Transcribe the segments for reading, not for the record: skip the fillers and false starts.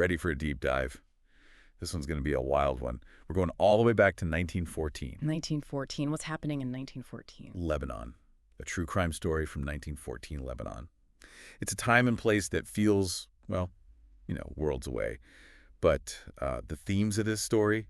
ready for a deep dive. This one's going to be a wild one. We're going all the way back to 1914. 1914. What's happening in 1914? Lebanon. A true crime story from 1914 Lebanon. It's a time and place that feels, well, worlds away. But the themes of this story,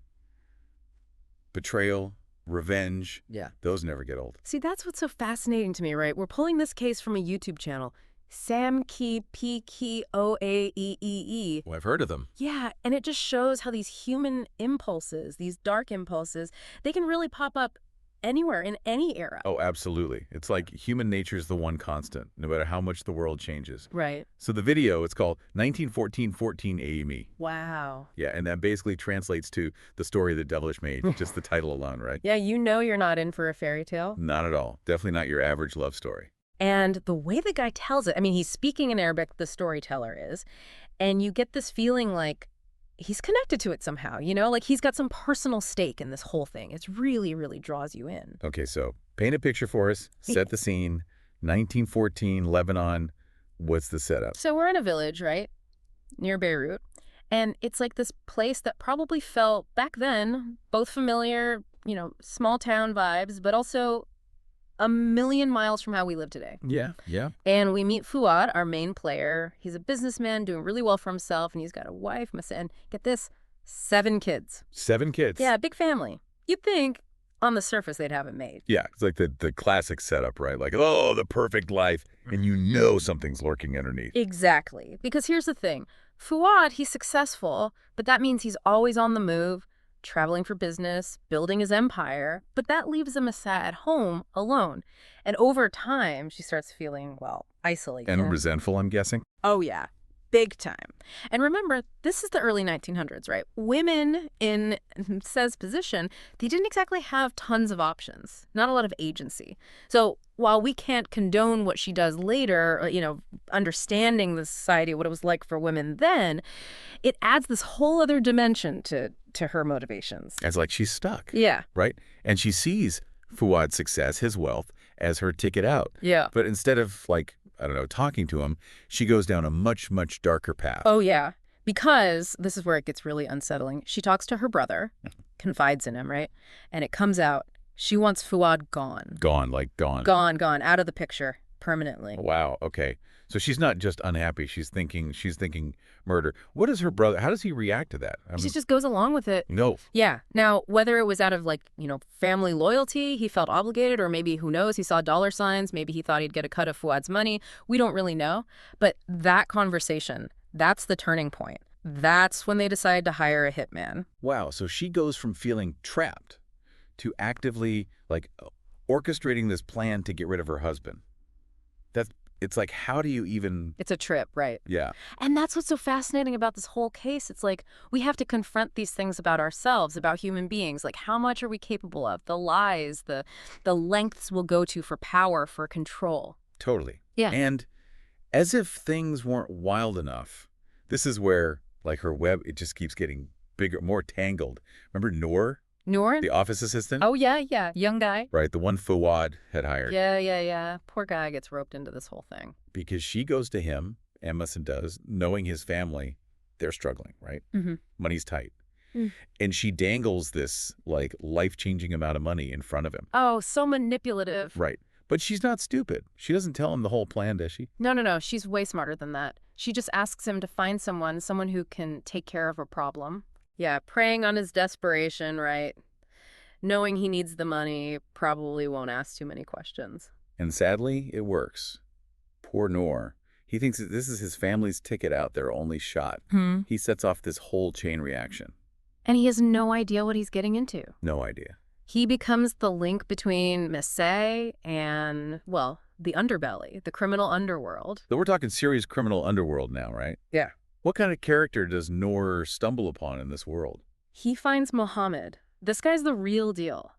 betrayal, revenge, those never get old. See, that's what's so fascinating to me, right? We're pulling this case from a YouTube channel, Sam Key P Key OAEEE. Well, I've heard of them. Yeah, and it just shows how these human impulses, these dark impulses, they can really pop up anywhere in any era. Oh, absolutely. It's like human nature is the one constant, no matter how much the world changes. Right. So the video, it's called 1914 AME. Wow. Yeah, and that basically translates to the story of the devilish maid, just the title alone, right? Yeah, you're not in for a fairy tale. Not at all. Definitely not your average love story. And the way the guy tells it, I mean, he's speaking in Arabic, the storyteller is, and you get this feeling like he's connected to it somehow, like he's got some personal stake in this whole thing. It really, really draws you in. Okay, so paint a picture for us, set the scene, 1914, Lebanon, what's the setup? So we're in a village, right, near Beirut, and it's like this place that probably felt, back then, both familiar, small town vibes, but also a million miles from how we live today. Yeah. And we meet Fuad, our main player. He's a businessman doing really well for himself, and he's got a wife, and get this, 7 kids. 7 kids? Yeah, big family. You'd think on the surface they'd have it made. Yeah, it's like the classic setup, right? Like, oh, the perfect life, and something's lurking underneath. Exactly. Because here's the thing. Fuad, he's successful, but that means he's always on the move, traveling for business, building his empire, but that leaves Amasa at home alone. And over time, she starts feeling, isolated. And resentful, I'm guessing? Oh, yeah. Big time. And remember, this is the early 1900s, right? Women in Sez's position, they didn't exactly have tons of options, not a lot of agency. So while we can't condone what she does later, understanding the society, what it was like for women then, it adds this whole other dimension to her motivations. It's like she's stuck. Yeah. Right? And she sees Fuad's success, his wealth, as her ticket out. Yeah. But instead of, talking to him, she goes down a much, much darker path. Oh, yeah. Because this is where it gets really unsettling. She talks to her brother, confides in him, right? And it comes out, she wants Fuad gone. Gone. Gone, out of the picture, permanently. Wow, okay. So she's not just unhappy, she's thinking murder. What is her brother, how does he react to that? She just goes along with it. No. Yeah. Now, whether it was out of family loyalty, he felt obligated, or maybe, who knows, he saw dollar signs, maybe he thought he'd get a cut of Fuad's money. We don't really know. But that conversation, that's the turning point. That's when they decide to hire a hitman. Wow, so she goes from feeling trapped to actively, orchestrating this plan to get rid of her husband. It's like, how do you even... It's a trip, right? Yeah. And that's what's so fascinating about this whole case. It's like, we have to confront these things about ourselves, about human beings. Like, how much are we capable of? The lies, the lengths we'll go to for power, for control. Totally. Yeah. And as if things weren't wild enough, this is where, her web, it just keeps getting bigger, more tangled. Remember Noor? Noor? The office assistant? Oh, yeah. Young guy. Right, the one Fuad had hired. Yeah. Poor guy gets roped into this whole thing. Because she goes to him, Emerson does, knowing his family, they're struggling, right? Mm-hmm. Money's tight. And she dangles this, life-changing amount of money in front of him. Oh, so manipulative. Right. But she's not stupid. She doesn't tell him the whole plan, does she? No. She's way smarter than that. She just asks him to find someone who can take care of a problem. Yeah, preying on his desperation, right? Knowing he needs the money, probably won't ask too many questions. And sadly, it works. Poor Noor. He thinks that this is his family's ticket out, their only shot. He sets off this whole chain reaction. And he has no idea what he's getting into. No idea. He becomes the link between Mesay and, the underbelly, the criminal underworld. So we're talking serious criminal underworld now, right? Yeah. What kind of character does Noor stumble upon in this world? He finds Mohammed. This guy's the real deal.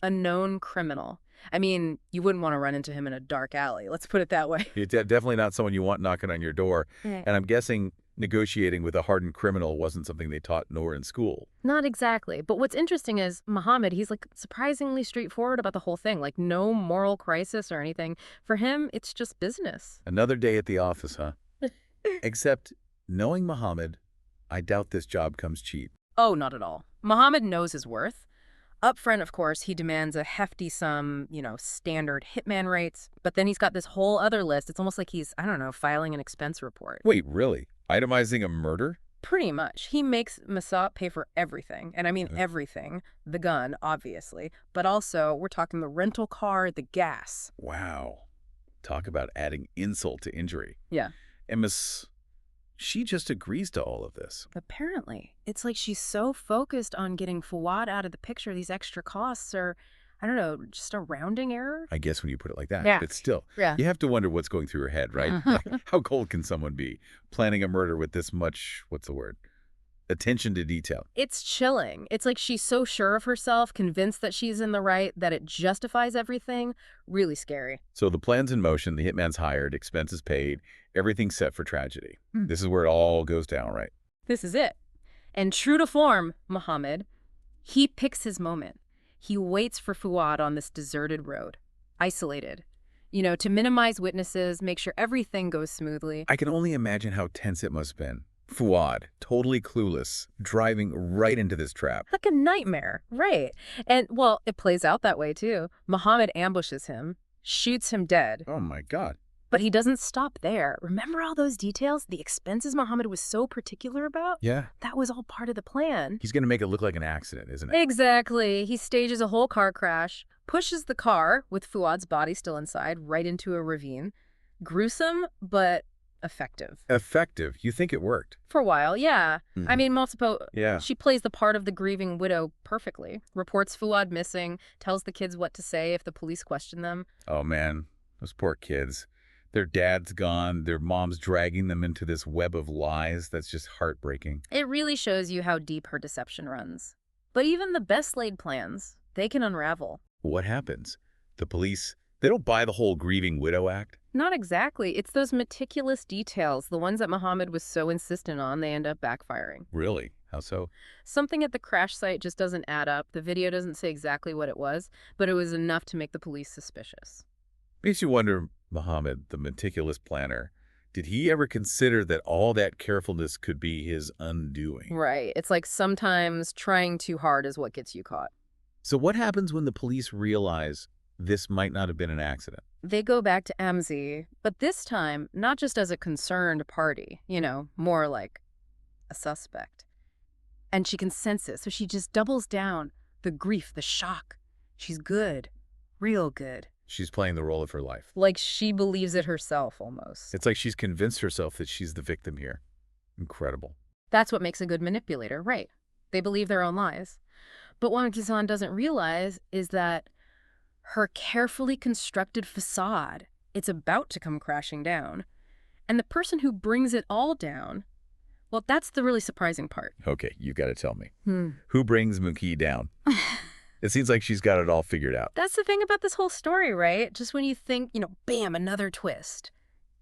A known criminal. I mean, you wouldn't want to run into him in a dark alley. Let's put it that way. He's definitely not someone you want knocking on your door. Right. And I'm guessing negotiating with a hardened criminal wasn't something they taught Noor in school. Not exactly. But what's interesting is Mohammed, he's surprisingly straightforward about the whole thing. No moral crisis or anything. For him, it's just business. Another day at the office, huh? Except knowing Mohammed, I doubt this job comes cheap. Oh, not at all. Mohammed knows his worth. Up front, of course, he demands a hefty sum, standard hitman rates. But then he's got this whole other list. It's almost like he's, I don't know, filing an expense report. Wait, really? Itemizing a murder? Pretty much. He makes Masat pay for everything. And I mean everything. The gun, obviously. But also, we're talking the rental car, the gas. Wow. Talk about adding insult to injury. Yeah. And she just agrees to all of this. Apparently. It's like she's so focused on getting Fawad out of the picture, these extra costs are, I don't know, just a rounding error? I guess when you put it like that. Yeah. But still, Yeah. you have to wonder what's going through her head, right? Like, how cold can someone be planning a murder with this much, what's the word? Attention to detail. It's chilling. It's like she's so sure of herself, convinced that she's in the right, that it justifies everything. Really scary. So the plan's in motion, the hitman's hired, expenses paid, everything's set for tragedy. Hmm. This is where it all goes down, right? This is it. And true to form, Mohammed, he picks his moment. He waits for Fuad on this deserted road, isolated, to minimize witnesses, make sure everything goes smoothly. I can only imagine how tense it must have been. Fuad, totally clueless, driving right into this trap. Like a nightmare, right? And, well, it plays out that way, too. Mohammed ambushes him, shoots him dead. Oh my God. But he doesn't stop there. Remember all those details? The expenses Mohammed was so particular about? Yeah. That was all part of the plan. He's going to make it look like an accident, isn't it? Exactly. He stages a whole car crash, pushes the car, with Fuad's body still inside, right into a ravine. Gruesome, but effective. Effective. You think it worked? For a while, yeah. Mhm. I mean, Multipo, Yeah. she plays the part of the grieving widow perfectly. Reports Fuad missing, tells the kids what to say if the police question them. Oh man, those poor kids. Their dad's gone. Their mom's dragging them into this web of lies. That's just heartbreaking. It really shows you how deep her deception runs. But even the best laid plans, they can unravel. What happens? The police, they don't buy the whole grieving widow act? Not exactly. It's those meticulous details, the ones that Mohammed was so insistent on, they end up backfiring. Really? How so? Something at the crash site just doesn't add up. The video doesn't say exactly what it was, but it was enough to make the police suspicious. Makes you wonder, Muhammad, the meticulous planner, did he ever consider that all that carefulness could be his undoing? Right. It's like sometimes trying too hard is what gets you caught. So what happens when the police realize this might not have been an accident? They go back to Amzi, but this time, not just as a concerned party, more like a suspect. And she can sense it, so she just doubles down. The grief, the shock. She's good. Real good. She's playing the role of her life. Like she believes it herself, almost. It's like she's convinced herself that she's the victim here. Incredible. That's what makes a good manipulator, right? They believe their own lies. But what Kizan doesn't realize is that her carefully constructed facade, it's about to come crashing down. And the person who brings it all down, well, that's the really surprising part. Okay, you got to tell me. Who brings Mookie down? It seems like she's got it all figured out. That's the thing about this whole story, right? Just when you think, bam, another twist.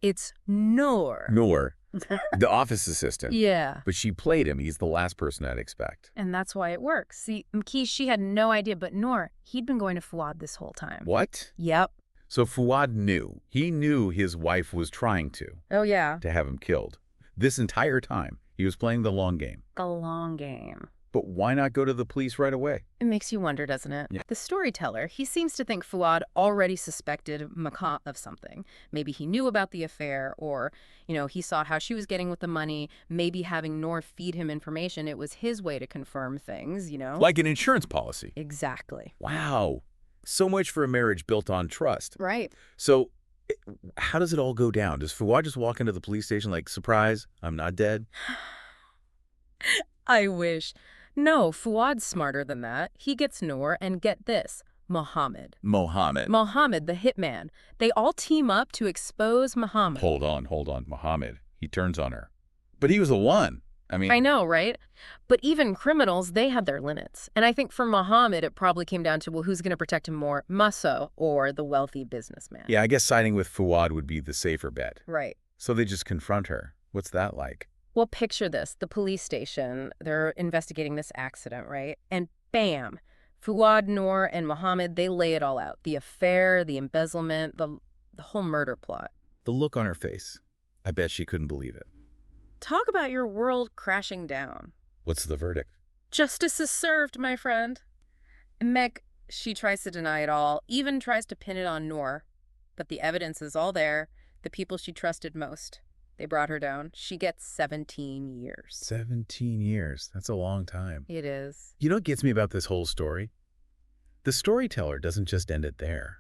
It's Noor. Noor, the office assistant. Yeah. But she played him. He's the last person I'd expect. And that's why it works. See, Mki, she had no idea, but Noor, he'd been going to Fuad this whole time. What? Yep. So Fuad knew. He knew his wife was trying to Oh, yeah. have him killed. This entire time, he was playing the long game. The long game. But why not go to the police right away? It makes you wonder, doesn't it? Yeah. The storyteller, he seems to think Fuad already suspected Makat of something. Maybe he knew about the affair, or, he saw how she was getting with the money. Maybe having Noor feed him information, it was his way to confirm things, Like an insurance policy. Exactly. Wow. So much for a marriage built on trust. Right. So how does it all go down? Does Fuad just walk into the police station like, surprise, I'm not dead? I wish. No, Fuad's smarter than that. He gets Noor, and get this, Mohammed. Mohammed. Mohammed, the hitman. They all team up to expose Mohammed. Hold on. Mohammed. He turns on her. But he was the one. I know, right? But even criminals, they have their limits. And I think for Mohammed, it probably came down to, well, who's going to protect him more, Maso or the wealthy businessman? Yeah, I guess siding with Fuad would be the safer bet. Right. So they just confront her. What's that like? Well, picture this. The police station, they're investigating this accident, right? And bam, Fuad, Noor, and Mohammed, they lay it all out. The affair, the embezzlement, the whole murder plot. The look on her face. I bet she couldn't believe it. Talk about your world crashing down. What's the verdict? Justice is served, my friend. Meg, she tries to deny it all, even tries to pin it on Noor. But the evidence is all there. The people she trusted most. They brought her down. She gets 17 years. 17 years. That's a long time. It is. You know what gets me about this whole story? The storyteller doesn't just end it there.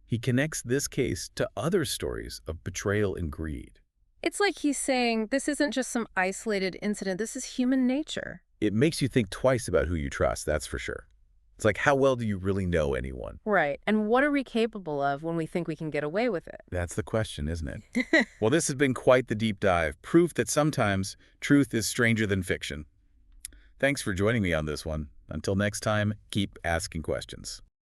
He connects this case to other stories of betrayal and greed. It's like he's saying, this isn't just some isolated incident. This is human nature. It makes you think twice about who you trust, that's for sure. It's like, how well do you really know anyone? Right. And what are we capable of when we think we can get away with it? That's the question, isn't it? Well, this has been quite the deep dive, proof that sometimes truth is stranger than fiction. Thanks for joining me on this one. Until next time, keep asking questions.